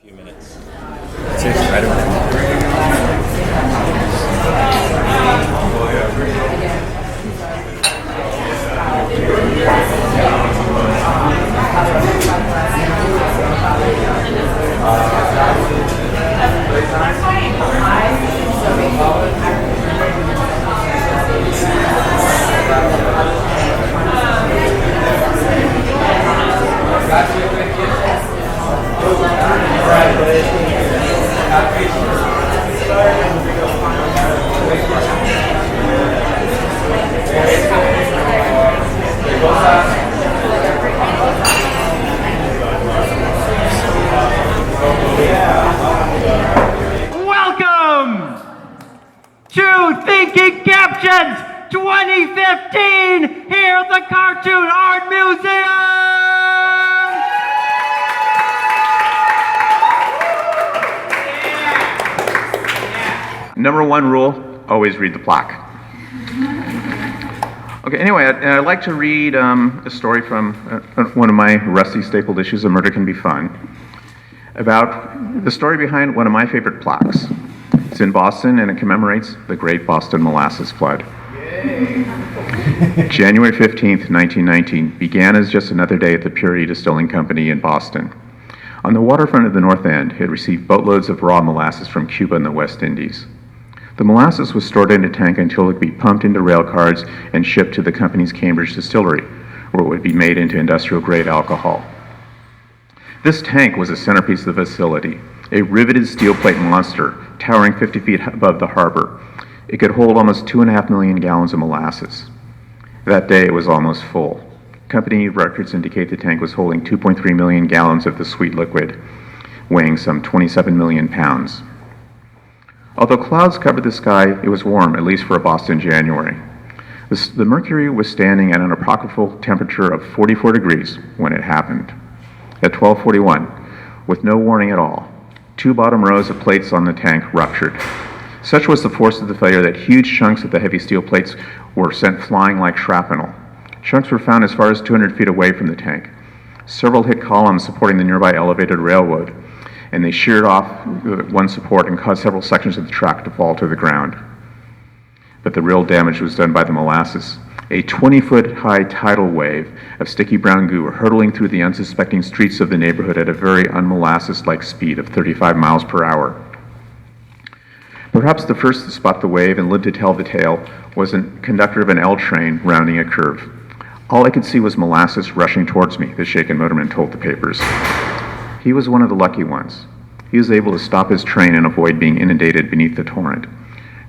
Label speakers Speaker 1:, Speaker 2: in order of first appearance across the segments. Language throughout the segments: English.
Speaker 1: few minutes.
Speaker 2: Seriously, right away.
Speaker 3: Welcome to Thinking Captions 2015 here at the Cartoon Art Museum!
Speaker 4: Number one rule, always read the plaque. Okay, anyway, I'd like to read a story from one of my rusty stapled issues of Murder Can Be Fun about the story behind one of my favorite plaques. It's in Boston and it commemorates the Great Boston Molasses Flood. January 15th, 1919 began as just another day at the Purity Distilling Company in Boston. On the waterfront of the North End, it received boatloads of raw molasses from Cuba and the West Indies. The molasses was stored in a tank until it could be pumped into rail cars and shipped to the company's Cambridge distillery, where it would be made into industrial-grade alcohol. This tank was a centerpiece of the facility, a riveted steel plate monster towering 50 feet above the harbor. It could hold almost 2.5 million gallons of molasses. That day, it was almost full. Company records indicate the tank was holding 2.3 million gallons of the sweet liquid, weighing some 27 million pounds. Although clouds covered the sky, it was warm, at least for a Boston January. The mercury was standing at an apocryphal temperature of 44 degrees when it happened. At 12:41, with no warning at all, two bottom rows of plates on the tank ruptured. Such was the force of the failure that huge chunks of the heavy steel plates were sent flying like shrapnel. Chunks were found as far as 200 feet away from the tank. Several hit columns supporting the nearby elevated railroad, and they sheared off one support and caused several sections of the track to fall to the ground. But the real damage was done by the molasses. A 20-foot-high tidal wave of sticky brown goo hurtling through the unsuspecting streets of the neighborhood at a very unmolasses-like speed of 35 miles per hour. Perhaps the first to spot the wave and live to tell the tale was a conductor of an L train rounding a curve. All I could see was molasses rushing towards me, the shaken motorman told the papers. He was one of the lucky ones. He was able to stop his train and avoid being inundated beneath the torrent.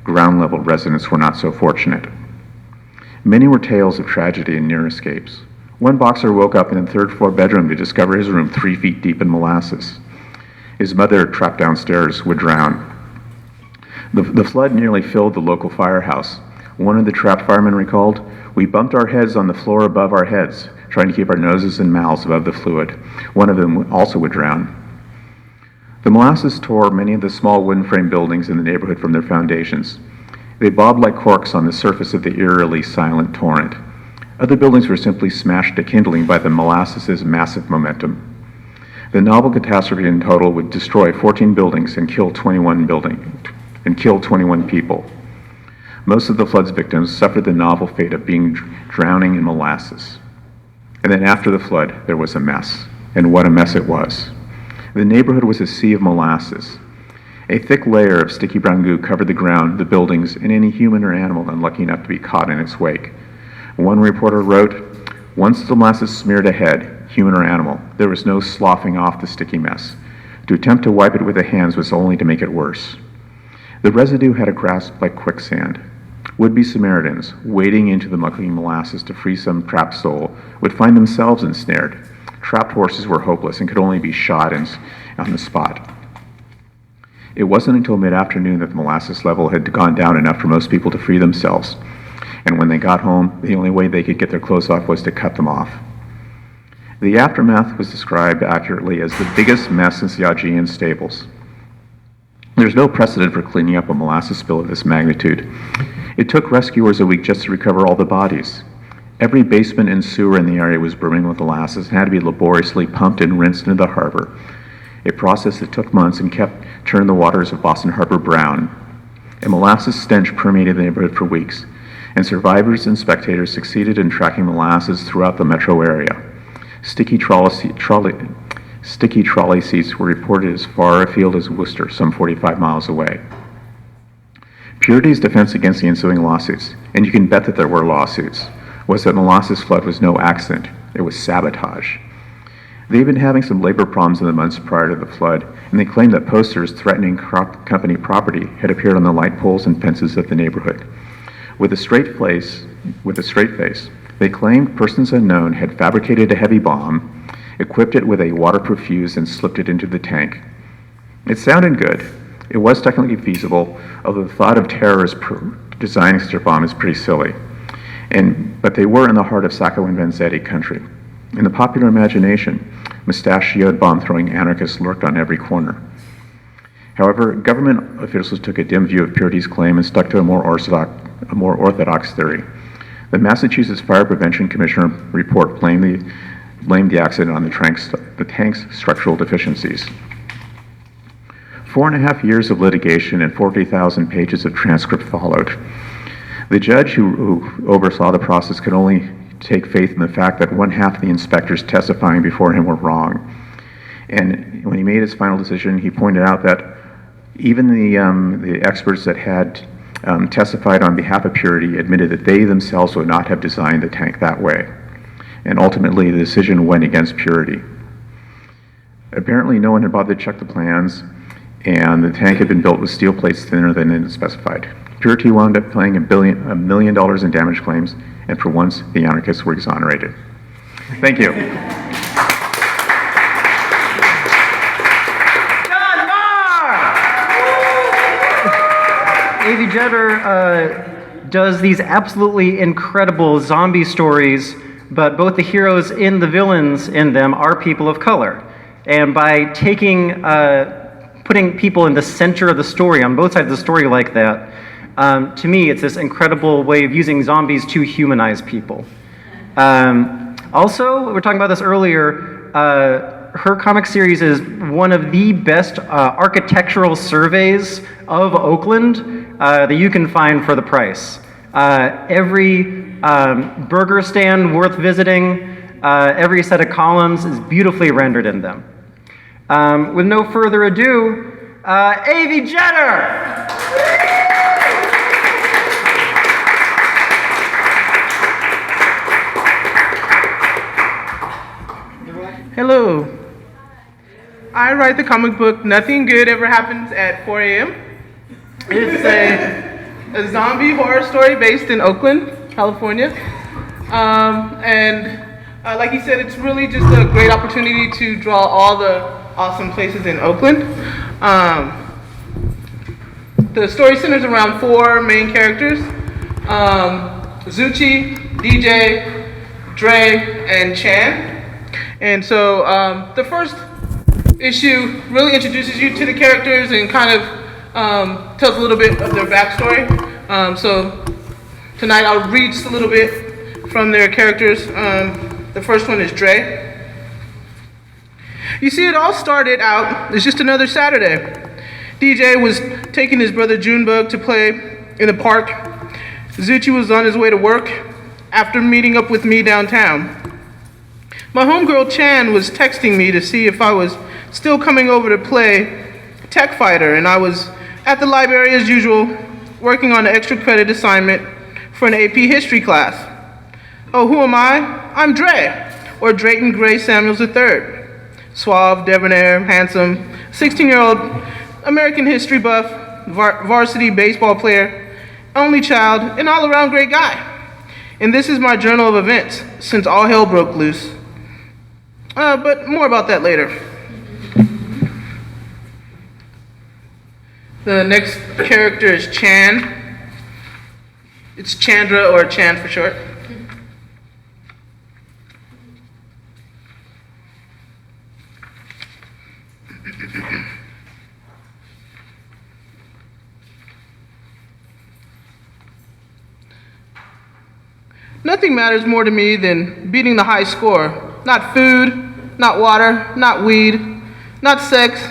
Speaker 4: Ground-level residents were not so fortunate. Many were tales of tragedy and near escapes. One boxer woke up in the third-floor bedroom to discover his room 3 feet deep in molasses. His mother, trapped downstairs, would drown. The flood nearly filled the local firehouse. One of the trapped firemen recalled, "We bumped our heads on the floor above our heads, trying to keep our noses and mouths above the fluid." One of them also would drown. The molasses tore many of the small wooden frame buildings in the neighborhood from their foundations. They bobbed like corks on the surface of the eerily silent torrent. Other buildings were simply smashed to kindling by the molasses' massive momentum. The novel catastrophe in total would destroy 14 buildings and kill 21 people. Most of the flood's victims suffered the novel fate of drowning in molasses. And then after the flood, there was a mess. And what a mess it was. The neighborhood was a sea of molasses. A thick layer of sticky brown goo covered the ground, the buildings, and any human or animal unlucky enough to be caught in its wake. One reporter wrote, "Once the molasses smeared a head, human or animal, there was no sloughing off the sticky mess. To attempt to wipe it with the hands was only to make it worse." The residue had a grasp like quicksand. Would-be Samaritans, wading into the mucky molasses to free some trapped soul, would find themselves ensnared. Trapped horses were hopeless and could only be shot on the spot. It wasn't until mid-afternoon that the molasses level had gone down enough for most people to free themselves. And when they got home, the only way they could get their clothes off was to cut them off. The aftermath was described accurately as the biggest mess since the Augean stables. There's no precedent for cleaning up a molasses spill of this magnitude. It took rescuers a week just to recover all the bodies. Every basement and sewer in the area was brimming with molasses and had to be laboriously pumped and rinsed into the harbor. a process that took months and turned the waters of Boston Harbor brown. A molasses stench permeated the neighborhood for weeks, and survivors and spectators succeeded in tracking molasses throughout the metro area. Sticky trolley seats were reported as far afield as Worcester, some 45 miles away. Purity's defense against the ensuing lawsuits, and you can bet that there were lawsuits, was that molasses flood was no accident, it was sabotage. They'd been having some labor problems in the months prior to the flood, and they claimed that posters threatening company property had appeared on the light poles and fences of the neighborhood. With a straight face, they claimed persons unknown had fabricated a heavy bomb, equipped it with a waterproof fuse, and slipped it into the tank. It sounded good. It was technically feasible, although the thought of terrorists designing such a bomb is pretty silly. But they were in the heart of Sacco and Vanzetti country. In the popular imagination, mustachioed bomb-throwing anarchists lurked on every corner. However, government officials took a dim view of Purity's claim and stuck to a more orthodox theory. The Massachusetts Fire Prevention Commissioner report blamed the accident on the tank's structural deficiencies. 4.5 years of litigation and 40,000 pages of transcript followed. The judge who oversaw the process could only take faith in the fact that one half of the inspectors testifying before him were wrong. And when he made his final decision, he pointed out that even the experts that had testified on behalf of Purity admitted that they themselves would not have designed the tank that way. And ultimately, the decision went against Purity. Apparently, no one had bothered to check the plans, and the tank had been built with steel plates thinner than it specified. Purity wound up paying $1 million in damage claims, and for once, the anarchists were exonerated. Thank you.
Speaker 1: A.V. Jeter does these absolutely incredible zombie stories, but both the heroes and the villains in them are people of color. And by putting people in the center of the story, on both sides of the story like that, to me, it's this incredible way of using zombies to humanize people. Also, we were talking about this earlier, her comic series is one of the best architectural surveys of Oakland that you can find for the price. Every burger stand worth visiting, every set of columns is beautifully rendered in them. With no further ado, A.V. Jeter!
Speaker 5: Hello. I write the comic book Nothing Good Ever Happens at 4 a.m. It's a zombie horror story based in Oakland, California. Like he said, it's really just a great opportunity to draw all the awesome places in Oakland. The story centers around 4 main characters, Zucci, DJ, Dre, and Chan. And so the first issue really introduces you to the characters and kind of tells a little bit of their backstory. So tonight I'll read just a little bit from their characters. The first one is Dre. You see, it all started out as just another Saturday. DJ was taking his brother Junebug to play in the park. Zucci was on his way to work after meeting up with me downtown. My homegirl Chan was texting me to see if I was still coming over to play Tech Fighter, and I was at the library as usual, working on an extra credit assignment for an AP history class. Oh, who am I? I'm Dre, or Drayton Gray Samuels III. Suave, debonair, handsome, 16-year-old American history buff, varsity baseball player, only child, and all-around great guy. And this is my journal of events since all hell broke loose. But more about that later. The next character is Chan. It's Chandra, or Chan for short. Nothing matters more to me than beating the high score. Not food, not water, not weed, not sex.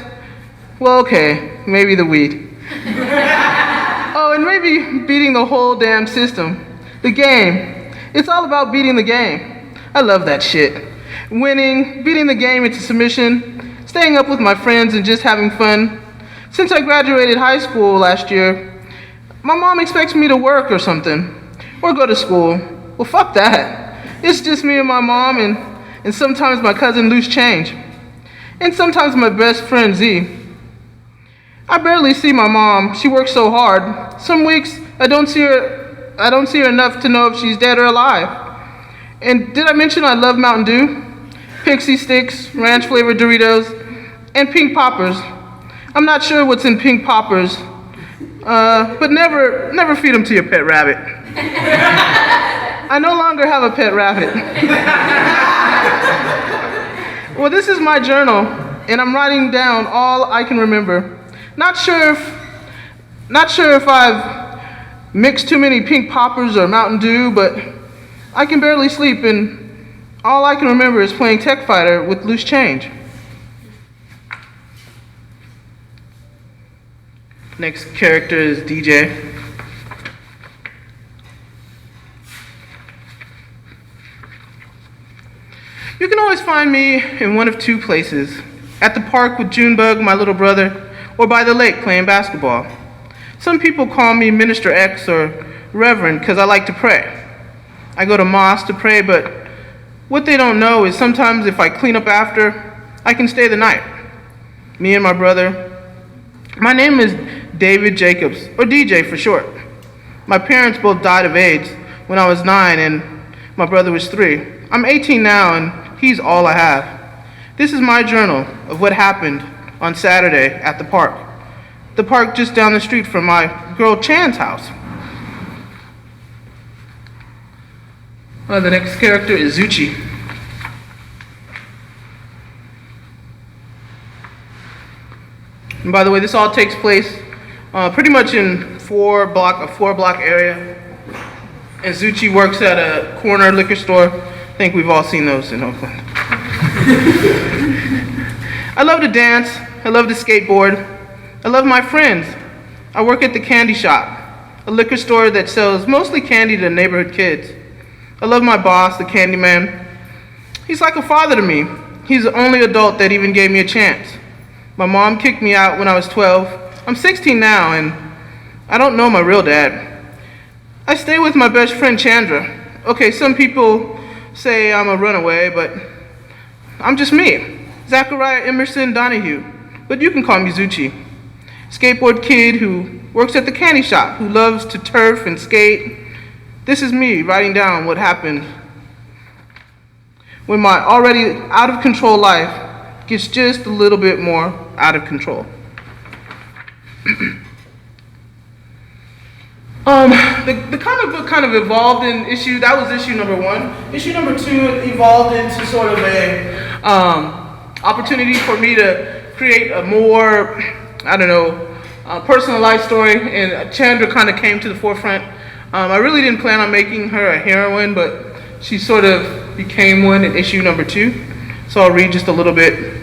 Speaker 5: Well, okay, maybe the weed. Oh, and maybe beating the whole damn system. The game. It's all about beating the game. I love that shit. Winning, beating the game into submission, staying up with my friends and just having fun. Since I graduated high school last year, my mom expects me to work or something, or go to school. Well, fuck that. It's just me and my mom and sometimes my cousin Loose Change. And sometimes my best friend Z. I barely see my mom. She works so hard. Some weeks I don't see her enough to know if she's dead or alive. And did I mention I love Mountain Dew, Pixie Sticks, ranch flavored Doritos, and pink poppers? I'm not sure what's in pink poppers, but never feed them to your pet rabbit. I no longer have a pet rabbit. Well, this is my journal, and I'm writing down all I can remember. Not sure if I've mixed too many pink poppers or Mountain Dew, but I can barely sleep, and all I can remember is playing Tech Fighter with Loose Change. Next character is DJ. You can always find me in one of two places: at the park with Junebug, my little brother, or by the lake playing basketball. Some people call me Minister X or Reverend because I like to pray. I go to mosque to pray, but what they don't know is sometimes if I clean up after, I can stay the night. Me and my brother. My name is David Jacobs, or DJ for short. My parents both died of AIDS when I was 9 and my brother was 3. I'm 18 now and he's all I have. This is my journal of what happened on Saturday at the park. The park just down the street from my girl Chan's house. The next character is Zuchi. And by the way, this all takes place pretty much in a 4-block area. And Zuchi works at a corner liquor store. I think we've all seen those in Oakland. I love to dance. I love to skateboard. I love my friends. I work at the candy shop, a liquor store that sells mostly candy to neighborhood kids. I love my boss, the candy man. He's like a father to me. He's the only adult that even gave me a chance. My mom kicked me out when I was 12. I'm 16 now, and I don't know my real dad. I stay with my best friend Chandra. Okay, some people say I'm a runaway, but I'm just me. Zachariah Emerson Donahue, but you can call me Zuchi. Skateboard kid who works at the candy shop, who loves to turf and skate. This is me writing down what happened when my already out of control life gets just a little bit more out of control. The comic book kind of evolved in that was issue number 1. Issue number 2 evolved into sort of a opportunity for me to create a more, personal life story, and Chandra kind of came to the forefront. I really didn't plan on making her a heroine, but she sort of became one in issue number 2. So I'll read just a little bit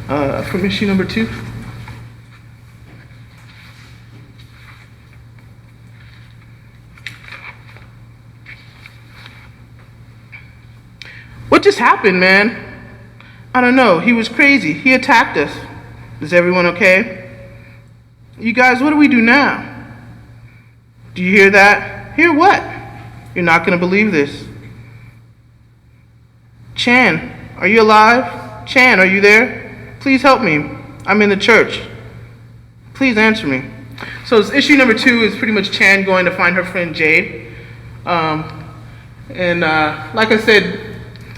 Speaker 5: from issue number 2. What just happened, man? I don't know. He was crazy. He attacked us. Is everyone okay? You guys, what do we do now? Do you hear that? Hear what? You're not going to believe this. Chan, are you alive? Chan, are you there? Please help me. I'm in the church. Please answer me. So issue number 2 is pretty much Chan going to find her friend Jade. Like I said,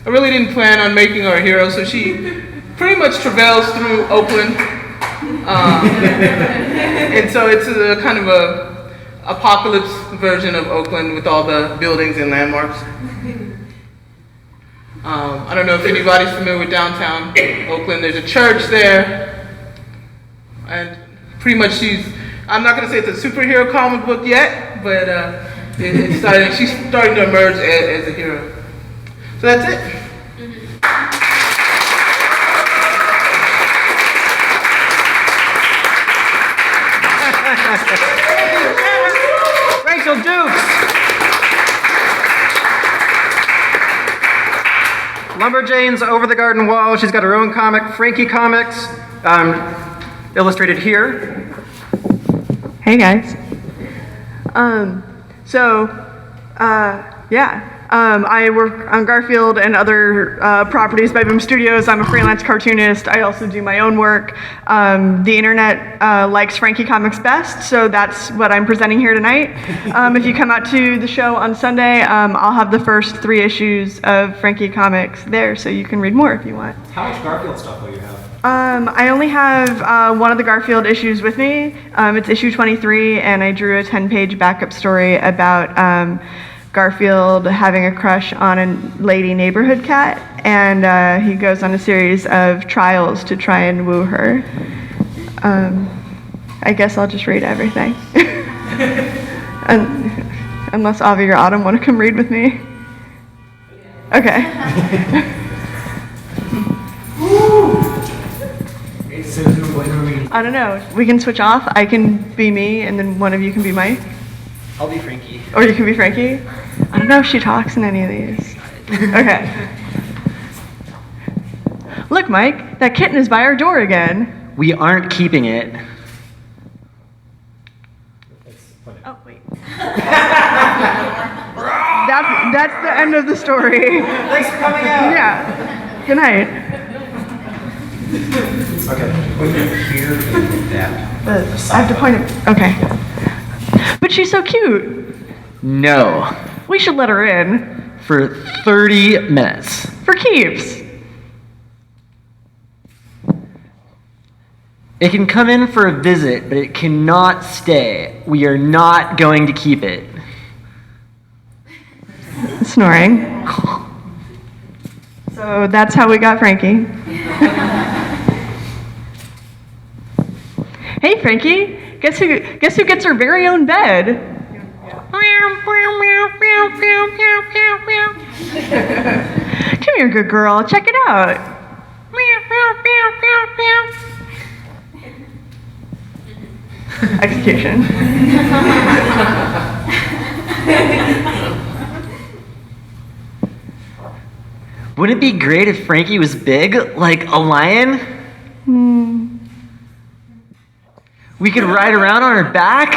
Speaker 5: I really didn't plan on making her a hero, so she pretty much travails through Oakland. And so it's a kind of a apocalypse version of Oakland with all the buildings and landmarks. I don't know if anybody's familiar with downtown Oakland. There's a church there. And pretty much I'm not going to say it's a superhero comic book yet, but she's starting to emerge as a hero. So that's it.
Speaker 1: Lumberjane's over the garden wall. She's got her own comic, Frankie Comics, illustrated here.
Speaker 6: Hey guys. I work on Garfield and other properties by Boom Studios. I'm a freelance cartoonist. I also do my own work. The internet likes Frankie Comics best, so that's what I'm presenting here tonight. If you come out to the show on Sunday, I'll have the first 3 issues of Frankie Comics there, so you can read more if you want.
Speaker 2: How much Garfield stuff will you have?
Speaker 6: I only have one of the Garfield issues with me. It's issue 23, and I drew a 10-page backup story about Garfield having a crush on a lady neighborhood cat, and he goes on a series of trials to try and woo her. I guess I'll just read everything. Unless Avi or Autumn want to come read with me. Okay. I don't know. We can switch off. I can be me, and then one of you can be Mike.
Speaker 2: I'll be Frankie.
Speaker 6: Or you can be Frankie. I don't know if she talks in any of these. Okay. Look, Mike, that kitten is by our door again.
Speaker 7: We aren't keeping it.
Speaker 6: Oh, wait. That's the end of the story.
Speaker 1: Thanks for coming out.
Speaker 6: Yeah. Good night.
Speaker 2: Okay. Put it here and that.
Speaker 6: I have to point it. Okay. But she's so cute.
Speaker 7: No.
Speaker 6: We should let her in.
Speaker 7: For 30 minutes.
Speaker 6: For keeps.
Speaker 7: It can come in for a visit, but it cannot stay. We are not going to keep it.
Speaker 6: Snoring. So that's how we got Frankie. Hey, Frankie. Guess who gets her very own bed? Come here, good girl. Check it out. Execution.
Speaker 7: Wouldn't it be great if Frankie was big, like a lion? We could ride around on her back?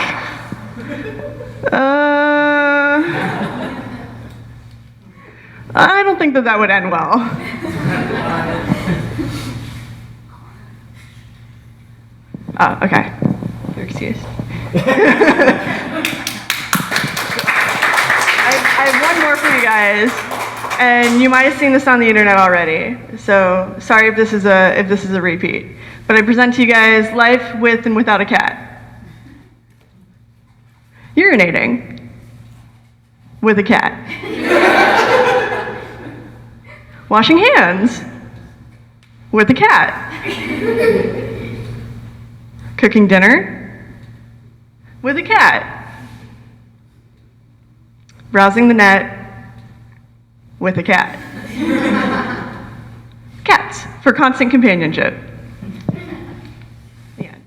Speaker 6: I don't think that would end well. Oh, okay. You're excused. I have one more for you guys, and you might have seen this on the internet already. So sorry if this is a repeat. But I present to you guys Life with and Without a Cat. Urinating with a cat. Washing hands with a cat. Cooking dinner with a cat. Browsing the net with a cat. Cats for constant companionship. The end.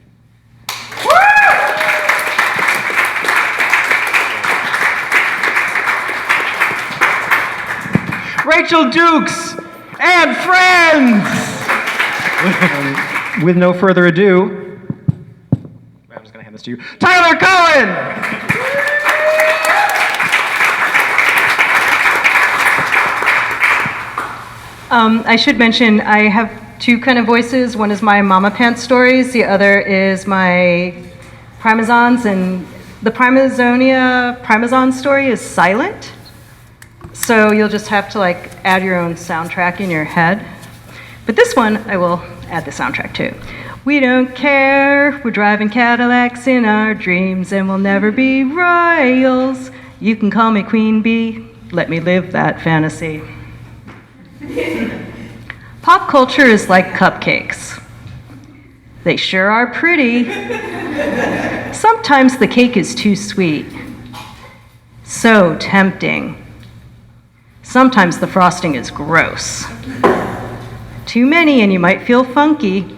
Speaker 7: Rachel Dukes and friends!
Speaker 1: With no further ado, I'm just going to hand this to you.
Speaker 7: Tyler Cohen!
Speaker 8: I should mention I have 2 kind of voices. One is my Mama Pants stories. The other is my Primazons, and the Primazon story is silent. So you'll just have to add your own soundtrack in your head. But this one, I will add the soundtrack to. We don't care, we're driving Cadillacs in our dreams, and we'll never be royals. You can call me Queen Bee, let me live that fantasy. Pop culture is like cupcakes. They sure are pretty. Sometimes the cake is too sweet. So tempting. Sometimes the frosting is gross. Too many and you might feel funky.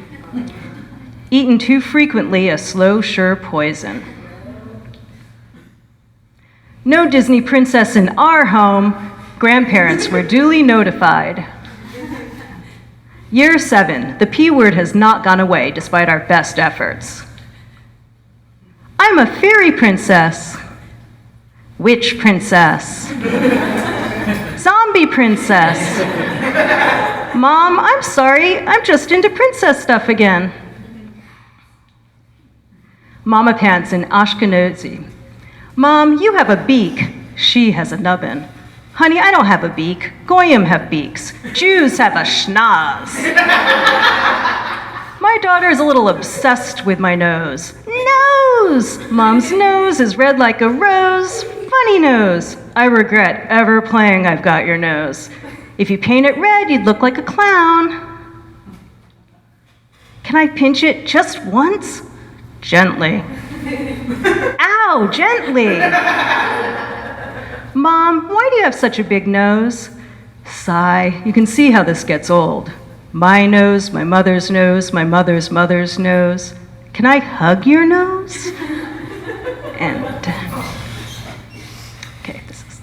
Speaker 8: Eaten too frequently, a slow, sure poison. No Disney princess in our home. Grandparents were duly notified. Year 7, the P word has not gone away despite our best efforts. I'm a fairy princess. Witch princess. Zombie princess. Mom, I'm sorry, I'm just into princess stuff again. Mama Pants in Ashkenazi. Mom, you have a beak. She has a nubbin. Honey, I don't have a beak. Goyim have beaks. Jews have a schnoz. My daughter is a little obsessed with my nose. Nose! Mom's nose is red like a rose. Funny nose. I regret ever playing I've Got Your Nose. If you paint it red, you'd look like a clown. Can I pinch it just once? Gently. Ow, gently. Mom, why do you have such a big nose? Sigh, you can see how this gets old. My nose, my mother's nose, my mother's mother's nose. Can I hug your nose? And, okay, this is.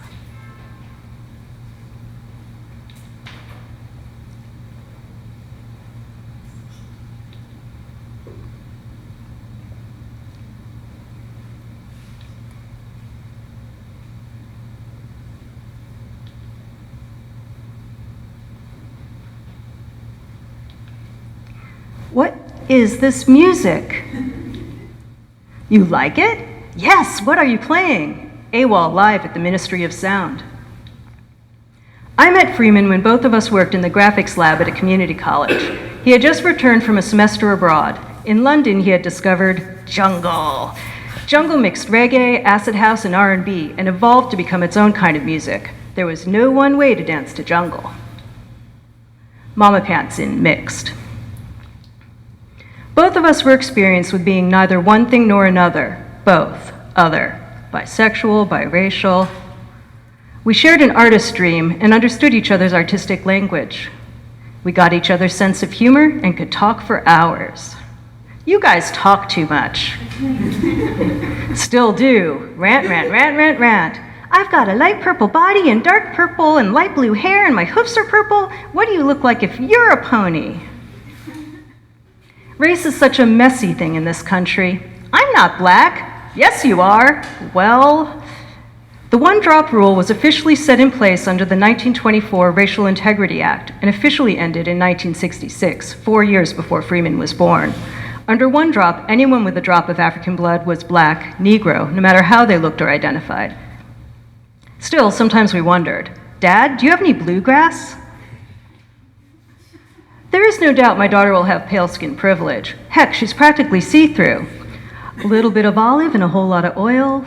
Speaker 8: What is this music? You like it? Yes, what are you playing? AWOL live at the Ministry of Sound. I met Freeman when both of us worked in the graphics lab at a community college. He had just returned from a semester abroad. In London, he had discovered jungle. Jungle mixed reggae, acid house, and R&B, and evolved to become its own kind of music. There was no one way to dance to jungle. Mama Pants in mixed. Both of us were experienced with being neither one thing nor another, both, other, bisexual, biracial. We shared an artist dream and understood each other's artistic language. We got each other's sense of humor and could talk for hours. You guys talk too much. Still do. Rant, rant, rant, rant, rant. I've got a light purple body and dark purple and light blue hair and my hoofs are purple. What do you look like if you're a pony? Race is such a messy thing in this country. I'm not black. Yes, you are. Well, the one-drop rule was officially set in place under the 1924 Racial Integrity Act and officially ended in 1966, 4 years before Freeman was born. Under one drop, anyone with a drop of African blood was black, Negro, no matter how they looked or identified. Still, sometimes we wondered, Dad, do you have any bluegrass? There is no doubt my daughter will have pale skin privilege. Heck, she's practically see-through. A little bit of olive and a whole lot of oil,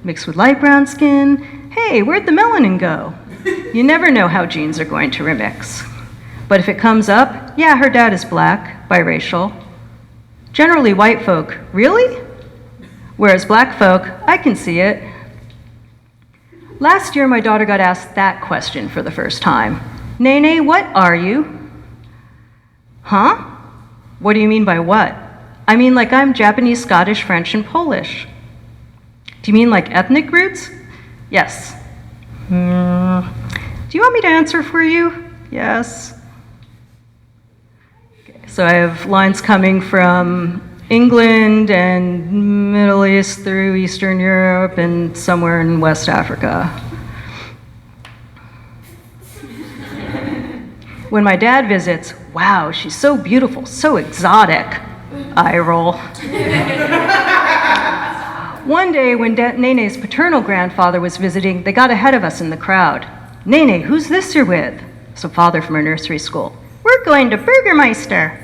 Speaker 8: mixed with light brown skin. Hey, where'd the melanin go? You never know how genes are going to remix. But if it comes up, yeah, her dad is black, biracial. Generally white folk, really? Whereas black folk, I can see it. Last year, my daughter got asked that question for the first time. Nene, what are you? Huh? What do you mean by what? I mean like I'm Japanese, Scottish, French, and Polish. Do you mean like ethnic roots? Yes. Do you want me to answer for you? Yes. Okay, so I have lines coming from England and Middle East through Eastern Europe and somewhere in West Africa. When my dad visits, wow, she's so beautiful, so exotic. Eye roll. One day when Nene's paternal grandfather was visiting, they got ahead of us in the crowd. Nene, who's this you're with? Some father from her nursery school. We're going to Burgermeister.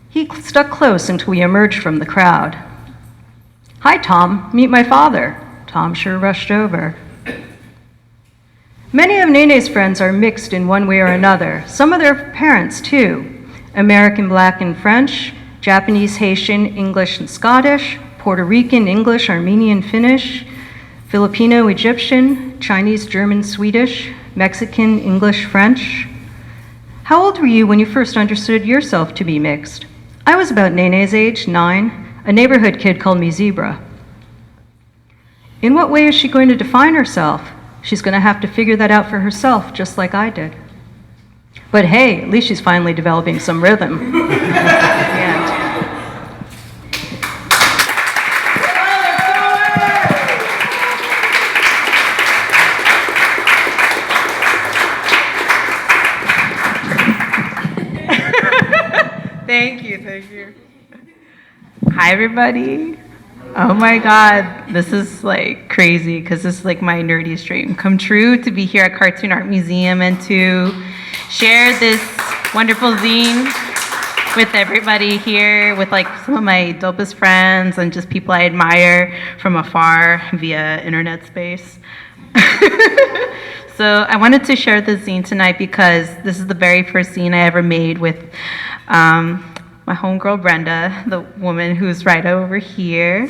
Speaker 8: He stuck close until we emerged from the crowd. Hi, Tom, meet my father. Tom sure rushed over. Many of Nene's friends are mixed in one way or another, some of their parents too. American Black and French, Japanese, Haitian, English and Scottish, Puerto Rican, English, Armenian, Finnish, Filipino, Egyptian, Chinese, German, Swedish, Mexican, English, French. How old were you when you first understood yourself to be mixed? I was about Nene's age, 9. A neighborhood kid called me Zebra. In what way is she going to define herself? She's going to have to figure that out for herself, just like I did. But hey, at least she's finally developing some rhythm. And
Speaker 9: Thank you. Hi, everybody. Oh my God, this is like crazy because this is like my nerdiest dream come true to be here at Cartoon Art Museum and to share this wonderful zine with everybody here, with like some of my dopest friends and just people I admire from afar via internet space. So I wanted to share this zine tonight because this is the very first zine I ever made with my homegirl Brenda, the woman who's right over here.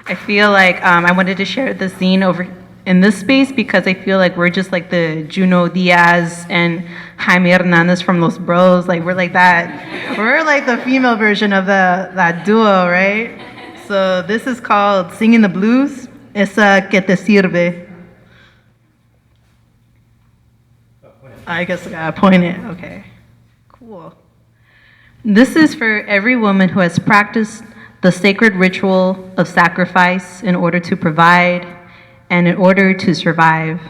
Speaker 9: I feel like I wanted to share this zine over in this space because I feel like we're just like the Juno Diaz and Jaime Hernandez from Los Bros. Like we're like that. We're like the female version of that duo, right? So this is called Singing the Blues. Esa que te sirve. I guess I gotta point it. Okay. Cool. This is for every woman who has practiced the sacred ritual of sacrifice in order to provide and in order to survive.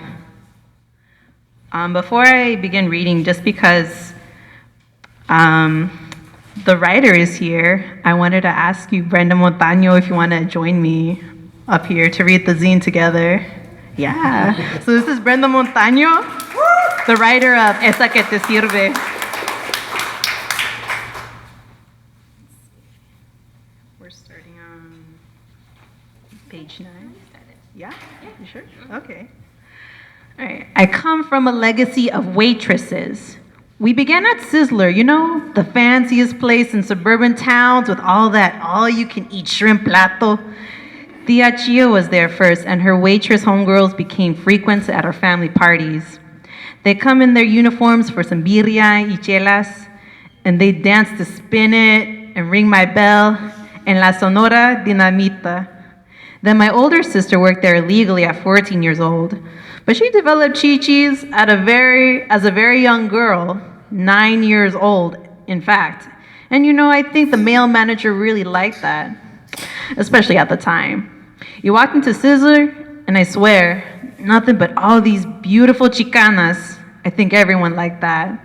Speaker 9: Before I begin reading, just because the writer is here, I wanted to ask you, Brenda Montaño, if you want to join me up here to read the zine together. Yeah. So this is Brenda Montaño, the writer of Esa que te sirve. We're starting on page 9. Yeah? You sure? Okay. All right. I come from a legacy of waitresses. We began at Sizzler, you know, the fanciest place in suburban towns with all that all-you-can-eat shrimp plato. Tia Chia was there first, and her waitress homegirls became frequents at our family parties. They come in their uniforms for some birria y chelas, and they dance to Spin It and Ring My Bell and La Sonora Dinamita. Then my older sister worked there illegally at 14 years old, but she developed chichis as a very young girl, 9 years old, in fact. And you know, I think the male manager really liked that, especially at the time. You walked into Sizzler, and I swear, nothing but all these beautiful chicanas. I think everyone liked that.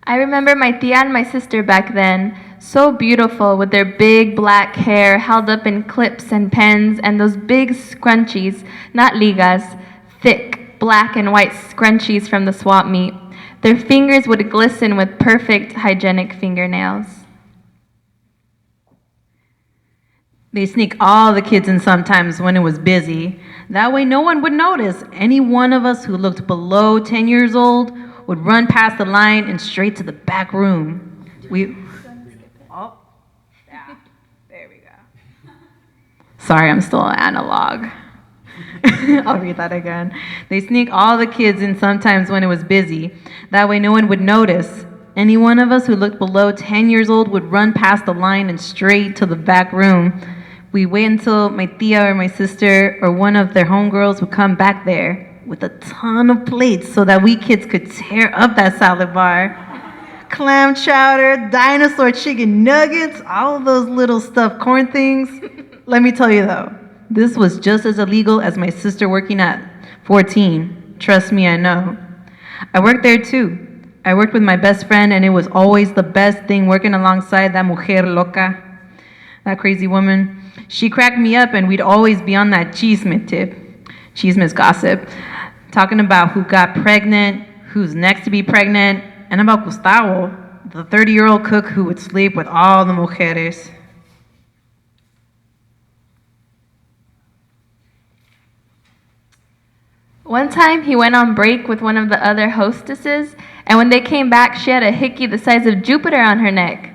Speaker 10: I remember my tia and my sister back then, so beautiful with their big black hair held up in clips and pens and those big scrunchies, not ligas, thick black and white scrunchies from the swap meet. Their fingers would glisten with perfect hygienic fingernails. They sneak all the kids in sometimes when it was busy. That way no one would notice. Any one of us who looked below 10 years old would run past the line and straight to the back room. There we go. Sorry, I'm still analog. I'll read that again. They sneak all the kids in sometimes when it was busy. That way no one would notice. Any one of us who looked below 10 years old would run past the line and straight to the back room. We wait until my tia or my sister or one of their homegirls would come back there with a ton of plates so that we kids could tear up that salad bar. Clam chowder, dinosaur chicken nuggets, all of those little stuffed corn things. Let me tell you though, this was just as illegal as my sister working at 14. Trust me, I know. I worked there too. I worked with my best friend, and it was always the best thing working alongside that mujer loca, that crazy woman. She cracked me up, and we'd always be on that chisme tip. Chisme's gossip. Talking about who got pregnant, who's next to be pregnant, and about Gustavo, the 30-year-old cook who would sleep with all the mujeres. One time, he went on break with one of the other hostesses, and when they came back, she had a hickey the size of Jupiter on her neck.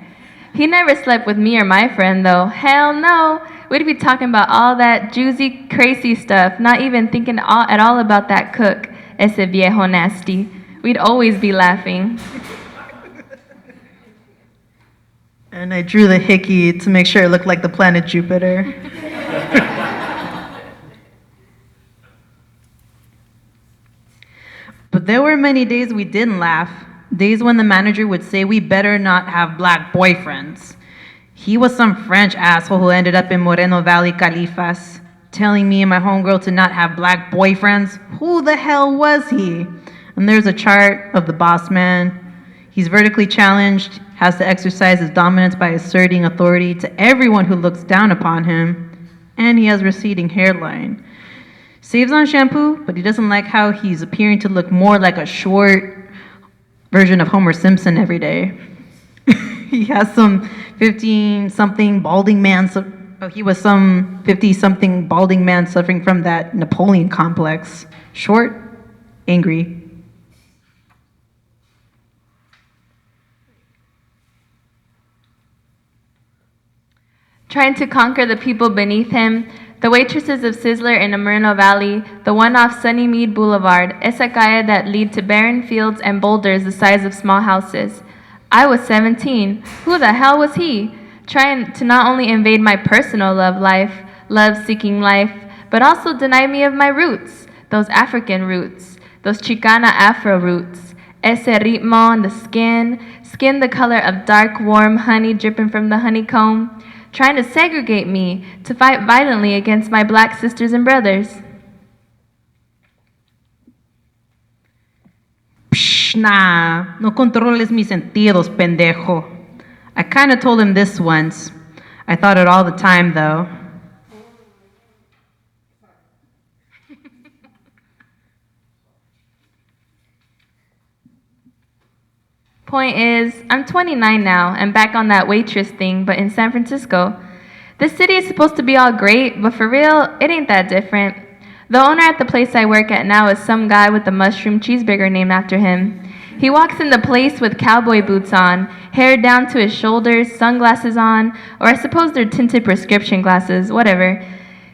Speaker 10: He never slept with me or my friend, though. Hell no. We'd be talking about all that juicy, crazy stuff, not even thinking at all about that cook, ese viejo nasty. We'd always be laughing.
Speaker 6: And I drew the hickey to make sure it looked like the planet Jupiter.
Speaker 10: But there were many days we didn't laugh. Days when the manager would say we better not have black boyfriends. He was some French asshole who ended up in Moreno Valley Califas, telling me and my homegirl to not have black boyfriends. Who the hell was he? And there's a chart of the boss man. He's vertically challenged, has to exercise his dominance by asserting authority to everyone who looks down upon him, and he has receding hairline. Saves on shampoo, but he doesn't like how he's appearing to look more like a short version of Homer Simpson every day. He has some 15-something balding man. He was some 50-something balding man suffering from that Napoleon complex. Short, angry.
Speaker 11: Trying to conquer the people beneath him, the waitresses of Sizzler in Moreno Valley, the one off Sunnymead Boulevard, esa calle that lead to barren fields and boulders the size of small houses. I was 17. Who the hell was he? Trying to not only invade my personal love-seeking life, but also deny me of my roots, those African roots, those Chicana Afro roots, ese ritmo on the skin the color of dark, warm honey dripping from the honeycomb, trying to segregate me, to fight violently against my black sisters and brothers.
Speaker 10: Psh, nah, no controles mis sentidos, pendejo. I kind of told him this once. I thought it all the time, though.
Speaker 11: Point is, I'm 29 now and back on that waitress thing, but in San Francisco. This city is supposed to be all great, but for real, it ain't that different. The owner at the place I work at now is some guy with a mushroom cheeseburger named after him. He walks in the place with cowboy boots on, hair down to his shoulders, sunglasses on, or I suppose they're tinted prescription glasses, whatever.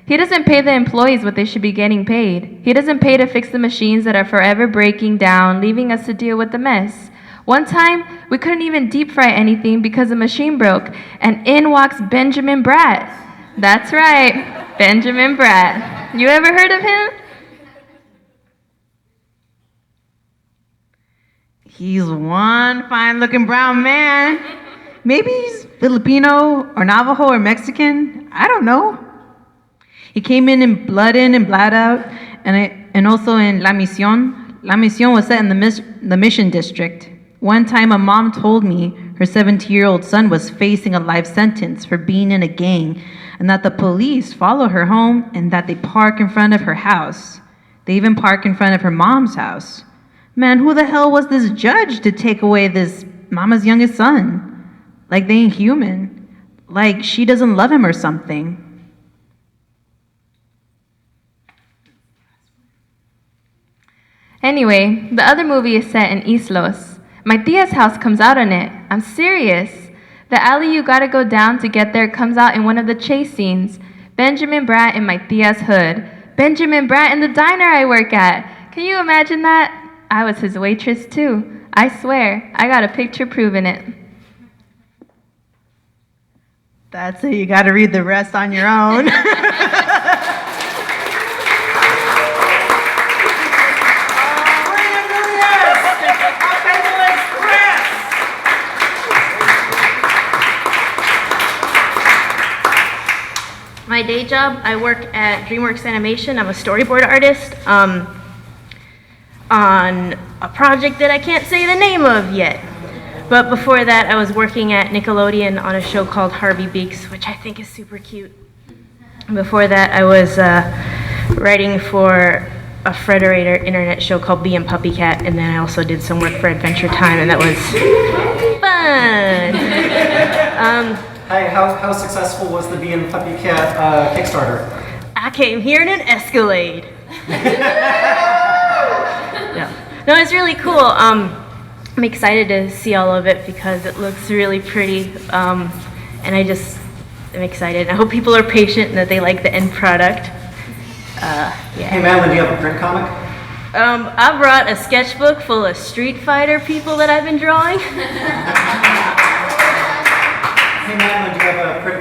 Speaker 11: He doesn't pay the employees what they should be getting paid. He doesn't pay to fix the machines that are forever breaking down, leaving us to deal with the mess. One time, we couldn't even deep fry anything because the machine broke, and in walks Benjamin Bratt. That's right, Benjamin Bratt. You ever heard of him?
Speaker 10: He's one fine-looking brown man. Maybe he's Filipino or Navajo or Mexican. I don't know. He came in blood out, and also in La Misión. La Misión was set in the Mission District. One time a mom told me her 17-year-old son was facing a life sentence for being in a gang, and that the police follow her home and that they park in front of her house. They even park in front of her mom's house. Man, who the hell was this judge to take away this mama's youngest son? Like they ain't human. Like she doesn't love him or something.
Speaker 11: Anyway, the other movie is set in Islos. My tia's house comes out in it. I'm serious. The alley you gotta go down to get there comes out in one of the chase scenes. Benjamin Bratt in my tia's hood. Benjamin Bratt in the diner I work at. Can you imagine that? I was his waitress too. I swear, I got a picture proving it.
Speaker 6: That's it, you gotta read the rest on your own.
Speaker 12: My day job, I work at DreamWorks Animation. I'm a storyboard artist on a project that I can't say the name of yet. But before that, I was working at Nickelodeon on a show called Harvey Beaks, which I think is super cute. Before that, I was writing for a Frederator internet show called Bee and Puppy Cat, and then I also did some work for Adventure Time, and that was fun.
Speaker 1: Hi, how successful was the Bee and Puppy Cat Kickstarter?
Speaker 12: I came here in an Escalade. No, it's really cool. I'm excited to see all of it because it looks really pretty, and I'm excited. I hope people are patient and that they like the end product. Yeah.
Speaker 1: Hey Madeleine, do you have a print comic?
Speaker 12: I brought a sketchbook full of Street Fighter people that I've been drawing.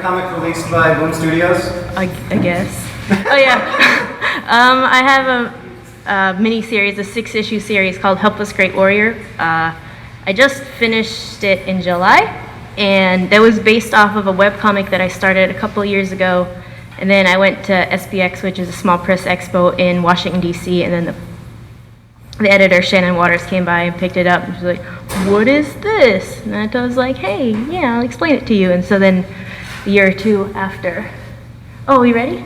Speaker 1: comic released by Boom Studios?
Speaker 12: I guess. Oh yeah. I have a mini series, a 6-issue series called Helpless Great Warrior. I just finished it in July, and that was based off of a webcomic that I started a couple of years ago. And then I went to SPX, which is a small press expo in Washington, D.C., and then the editor, Shannon Waters, came by and picked it up. And she was like, what is this? And I was like, hey, yeah, I'll explain it to you. And so then a year or two after. Oh, you ready?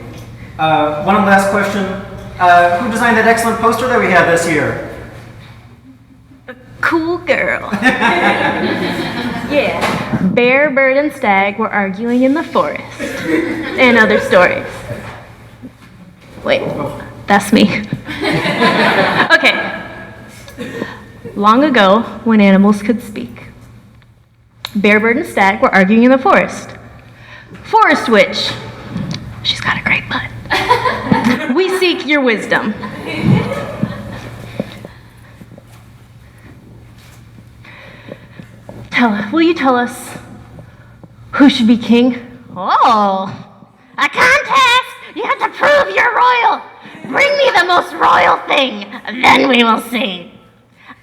Speaker 1: One last question. Who designed that excellent poster that we had this year?
Speaker 12: Cool girl. Yeah. Bear, bird, and stag were arguing in the forest. And other stories. Wait, that's me. Okay. Long ago, when animals could speak, bear, bird, and stag were arguing in the forest. Forest witch. She's got a great butt. We seek your wisdom. Will you tell us who should be king?
Speaker 13: Oh, a contest! You have to prove you're royal. Bring me the most royal thing, then we will see.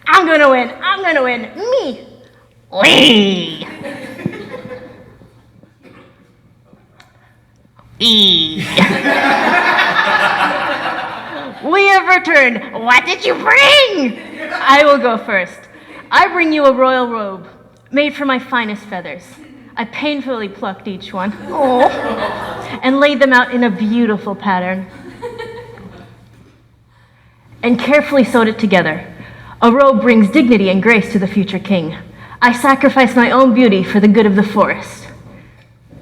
Speaker 12: I'm gonna win. I'm gonna win. Me.
Speaker 13: We.
Speaker 12: We have returned.
Speaker 13: What did you bring?
Speaker 12: I will go first. I bring you a royal robe made from my finest feathers. I painfully plucked each one.
Speaker 13: Oh.
Speaker 12: And laid them out in a beautiful pattern. And carefully sewed it together. A robe brings dignity and grace to the future king. I sacrifice my own beauty for the good of the forest.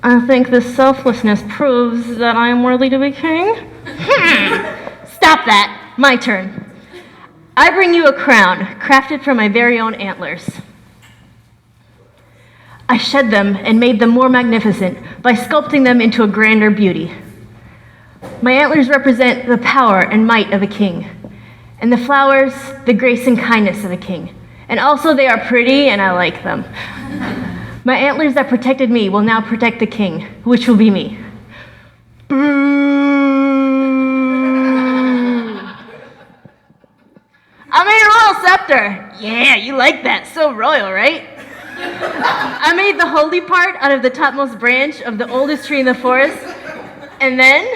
Speaker 12: I think this selflessness proves that I am worthy to be king. Stop that. My turn. I bring you a crown crafted from my very own antlers. I shed them and made them more magnificent by sculpting them into a grander beauty. My antlers represent the power and might of a king, and the flowers, the grace and kindness of a king. And also they are pretty and I like them. My antlers that protected me will now protect the king, which will be me. I made a royal scepter. Yeah, you like that. So royal, right? I made the holy part out of the topmost branch of the oldest tree in the forest. And then...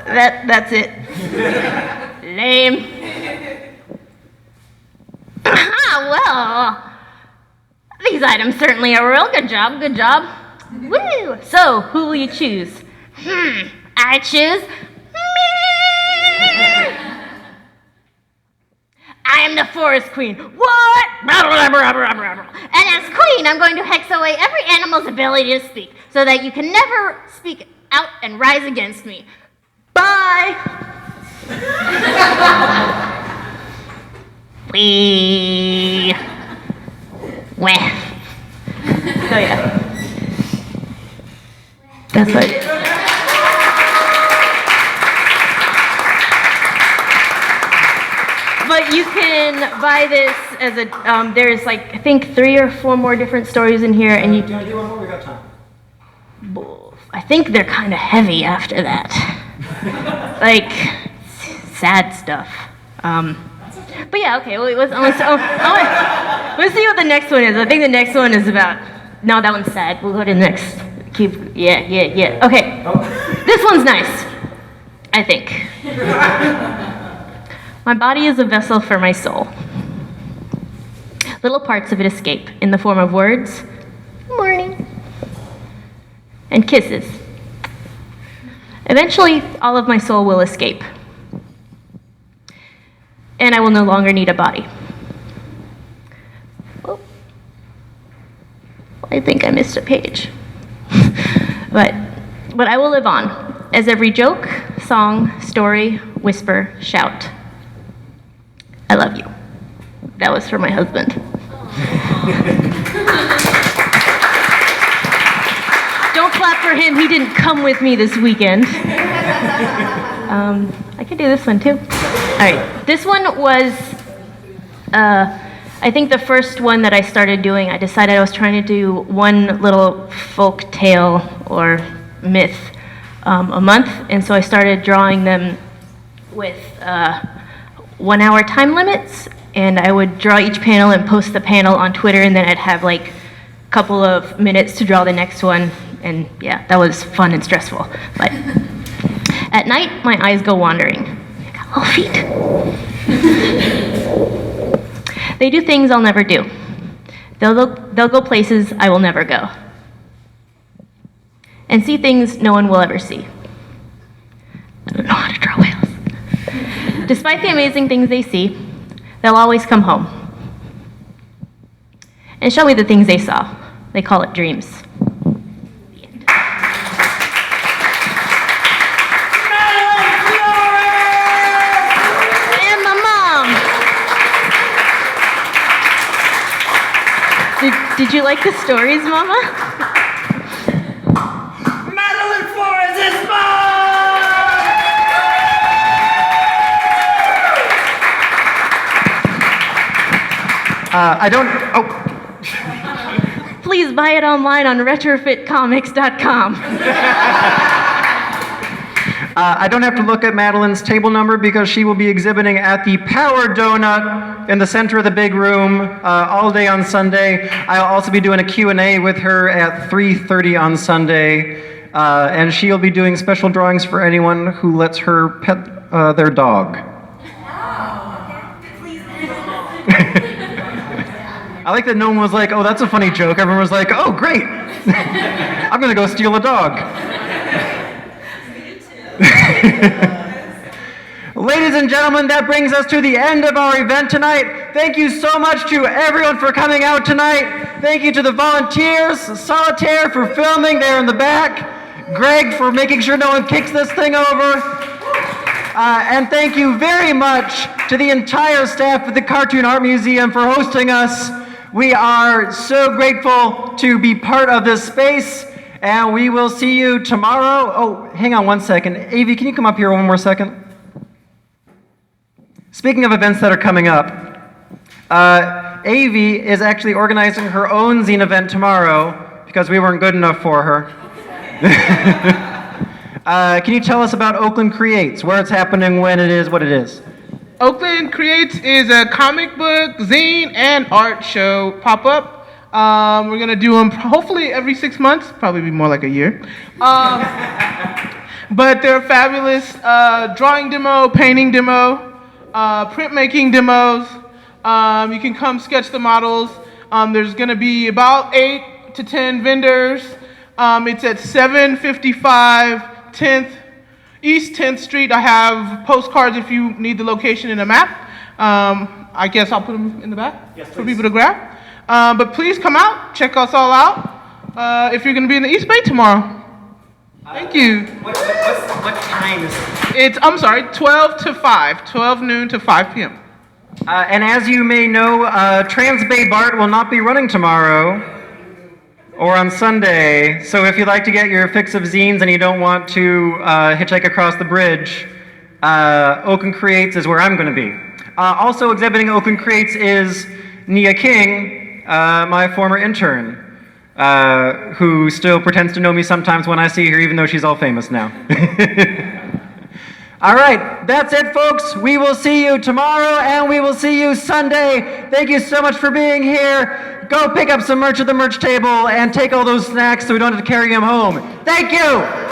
Speaker 12: That's it. Lame.
Speaker 13: Well, these items certainly are real. Good job, good job.
Speaker 12: Woo! So, who will you choose?
Speaker 13: I choose me.
Speaker 12: I am the forest queen. What?
Speaker 13: And as queen, I'm going to hex away every animal's ability to speak, so that you can never speak out and rise against me.
Speaker 12: Bye.
Speaker 13: We. Wah.
Speaker 12: So yeah. That's what. But you can buy this as a, there's like, I think 3 or 4 more different stories in here, and you...
Speaker 1: Do you want to do one more? We got time.
Speaker 12: I think they're kind of heavy after that. Like, sad stuff. But yeah, okay, well, let's see what the next one is. I think the next one is about, no, that one's sad. We'll go to the next. Yeah. Okay, this one's nice, I think. My body is a vessel for my soul. Little parts of it escape in the form of words, morning, and kisses. Eventually, all of my soul will escape, and I will no longer need a body. Oh, I think I missed a page. But I will live on, as every joke, song, story, whisper, shout. I love you. That was for my husband. Don't clap for him. He didn't come with me this weekend. I could do this one too. All right. This one was I think the first one that I started doing, I decided I was trying to do one little folk tale or myth a month, and so I started drawing them with 1 hour time limits, and I would draw each panel and post the panel on Twitter, and then I'd have like a couple of minutes to draw the next one, and yeah, that was fun and stressful. But at night, my eyes go wandering. I got little feet. They do things I'll never do. They'll go places I will never go. And see things no one will ever see. I don't know how to draw whales. Despite the amazing things they see, they'll always come home and show me the things they saw. They call it dreams. The end. And my mom. Did you like the stories, Mama?
Speaker 3: Madeleine Flores is mine!
Speaker 1: I don't. Oh.
Speaker 12: Please buy it online on retrofitcomics.com.
Speaker 1: I don't have to look at Madeleine's table number because she will be exhibiting at the Power Donut in the center of the big room all day on Sunday. I'll also be doing a Q&A with her at 3:30 on Sunday, and she'll be doing special drawings for anyone who lets her pet their dog. I like that no one was like, oh, that's a funny joke. Everyone was like, oh, great. I'm going to go steal a dog. Ladies and gentlemen, that brings us to the end of our event tonight. Thank you so much to everyone for coming out tonight. Thank you to the volunteers, Solitaire for filming there in the back, Greg for making sure no one kicks this thing over. And thank you very much to the entire staff at the Cartoon Art Museum for hosting us. We are so grateful to be part of this space, and we will see you tomorrow. Oh, hang on one second. Avi, can you come up here one more second? Speaking of events that are coming up, Avi is actually organizing her own zine event tomorrow because we weren't good enough for her. Can you tell us about Oakland Creates, where it's happening, when it is, what it is?
Speaker 5: Oakland Creates is a comic book, zine, and art show pop-up. We're going to do them hopefully every 6 months, probably be more like a year. But they're fabulous drawing demo, painting demo, printmaking demos. You can come sketch the models. There's going to be about 8 to 10 vendors. It's at 755 East 10th Street. I have postcards if you need the location and a map. I guess I'll put them in the back for people to grab. But please come out, check us all out if you're going to be in the East Bay tomorrow. Thank you.
Speaker 1: What time is it?
Speaker 5: It's, 12 to 5, 12 noon to 5 p.m.
Speaker 1: And as you may know, Trans Bay BART will not be running tomorrow or on Sunday. So if you'd like to get your fix of zines and you don't want to hitchhike across the bridge, Oakland Creates is where I'm going to be. Also exhibiting Oakland Creates is Nia King, my former intern, who still pretends to know me sometimes when I see her, even though she's all famous now. All right, that's it, folks. We will see you tomorrow, and we will see you Sunday. Thank you so much for being here. Go pick up some merch at the merch table and take all those snacks so we don't have to carry them home. Thank you.